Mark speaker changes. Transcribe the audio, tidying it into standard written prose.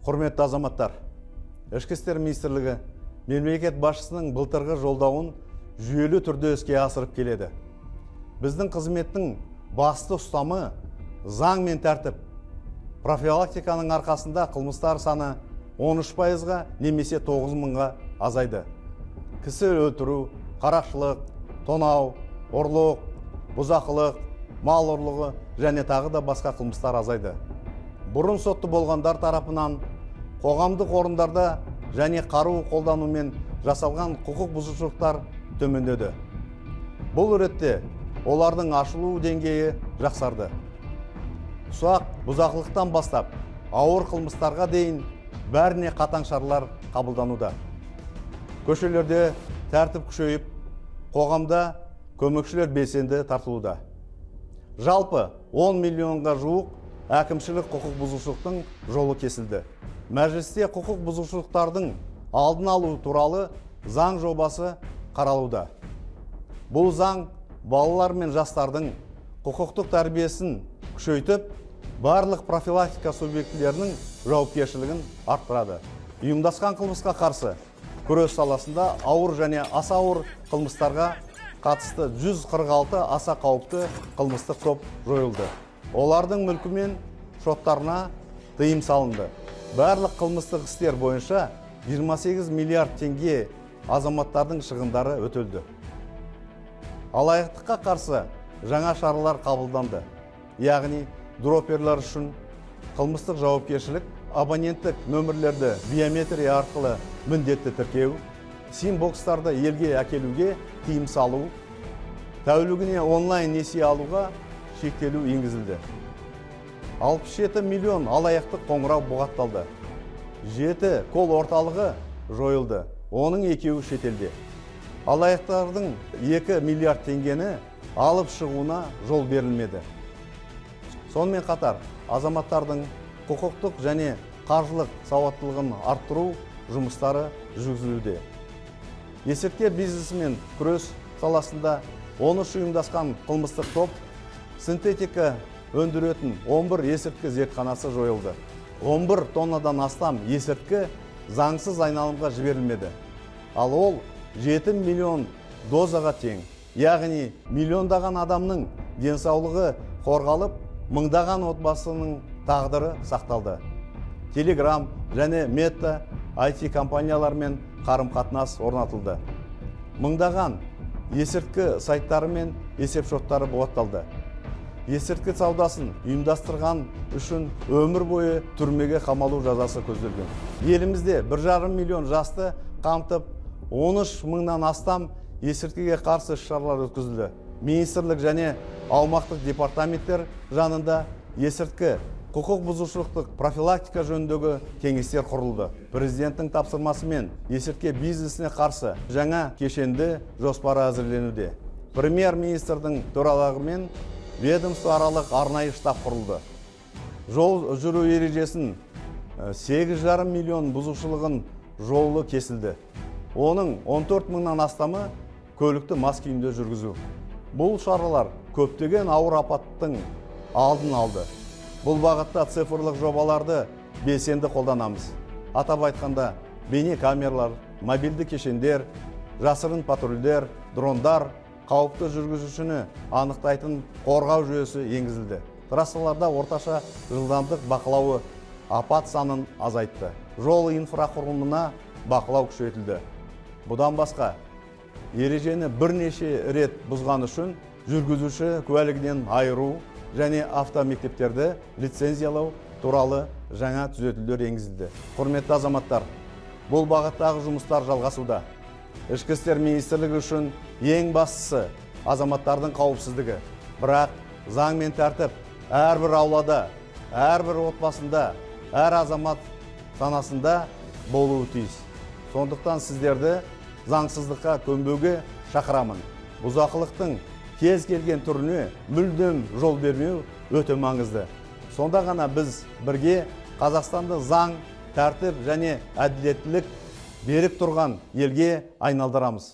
Speaker 1: Құрметті азаматтар, Ішкі істер министрлігі мемлекет басшысының былтырғы жолдауын жүйелі түрде іске асырып келеді. Біздің қызметтің басты ұстанымы заң мен тәртіп. Профилактиканың арқасында қылмыстар саны 13%-ға немесе 9.000-ға азайды. Кісі өлтіру, қарақшылық, тонау, ұрлық, бұзақылық, мал ұрлығы және тағы да басқа қылмыстар азайды. Бұрын сотты болғандар тарапынан қоғамдық орындарда және қару қолданумен жасалған құқық бұзушылықтар төмендеді. Бұл ретте олардың ашылу деңгейі жақсарды. Ұсақ бұзақылықтан бастап ауыр қылмыстарға дейін бәріне қатаң шаралар қабылдануда. Көшелерде тәртіп күшейіп, қоғамда көмекшілер белсенді тартылуда. Жалпы 10 миллионға жуық әкімшілік құқық бұзушылықтың жолы кесілді. Мәжілісте құқық бұзушылықтардың алдын алу туралы заң жобасы қаралуда. Бұл заң балалар мен жастардың құқықтық тәрбиесін күшейтіп, барлық профилактика субъектілерінің жауапкершілігін арттырады. Ұйымдасқан қылмысқа қарсы күрес саласында ауыр және аса ауыр қылмыстарға қатысты 146 аса қауіпті қылмыстық топ жойылды. Олардың мүлкі мен шоттарына тыйым салынды. Барлық қылмыстық істер бойынша 28 миллиард теңге азаматтардың шығындары өтелді. Алаяқтыққа қарсы жаңа шаралар қабылданды. Яғни дроперлер үшін қылмыстық жауапкершілік, абоненттік нөмірлерді биометрия арқылы міндетті тіркеу, сим-бокстарды елге әкелуге тыйым салу, тәулігіне онлайн несие алуға шектелу енгізілді. 67 миллион алаяқтық қоңырау бұғатталды. 7 кол орталығы жойылды, оның 2-і шетелде. Алаяқтардың 2 миллиард теңгені алып шығуына жол берілмеді. Сонымен қатар азаматтардың құқықтық және қаржылық сауаттылығын арттыру жұмыстары жүргізілуде. Есірткі бизнесімен күрес саласында 13 ұйымдасқан қылмыстық топ, синтетика өндіретін 11 есірткі зертханасы жойылды. 11 тоннадан астам есірткі заңсыз айналымға жіберілмеді. Ал ол 7 миллион дозаға тең. Яғни миллиондаған адамның денсаулығы қорғалып, мыңдаған отбасының тағдыры сақталды. Telegram және Meta IT компаниялармен қарым-қатынас орнатылды. Мыңдаған есірткі сайттары мен есепшоттары бұғатталды. Есірткі саудасын ұйымдастырған үшін өмір бойы түрмеге қамалу жазасы көзделген. Елімізде 1,5 миллион жасты қамтып, 13 мыңнан астам есірткіге қарсы іс-шаралар өткізілді. Министрлік және аумақтық департаменттер жанында есірткі құқық бұзушылықтық профилактика жөніндегі кеңестер құрылды. Президенттің тапсырмасымен есірткі бизнесіне қарсы жаңа кешенді жоспары әзірленуде. Премьер-министрдің төрағалығымен ведомствоаралық арнайы штаб құрылды. Жол жүру ережесін 8,5 миллион бұзушылығын жолы кесілді. Оның 14 мыңнан астамы көлікті мас күйінде жүргізу. Бұл шаралар көптеген ауыр апаттың алдын алды. Бұл бағытта цифрлық жобаларды белсенді қолданамыз. Атап айтқанда, бейне камералар, мобильді кешендер, жасырын патрульдер, дрондар, қауіпті жүргізушіні анықтайтын қорғау жүйесі енгізілді. Трассаларда орташа жылдамдық бақылауы апат санын азайтты. Жол инфрақұрылымына бақылау күшейтілді. Бұдан басқа, ережені бірнеше рет бұзған үшін жүргізуші куәлігінен айыру және автомектептерді лицензиялау туралы жаңа түзетулер енгізілді. Құрметті азаматтар, бұл бағыттағы жұмыстар жалғасуда. Ішкі істер министрлігі үшін ең бастысы азаматтардың қауіпсіздігі. Бірақ заң мен тәртіп әрбір аулада, әрбір отбасында, әр азамат санасында болуы тиіс. Сондықтан сіздерді заңсыздыққа көнбеуге шақырамын. Бұзақылықтың кез келген түріне мүлдем жол бермеу өте маңызды. Сонда ғана біз бірге Қазақстанды заң, тәртіп және әділеттілік беріп тұрған елге айналдырамыз.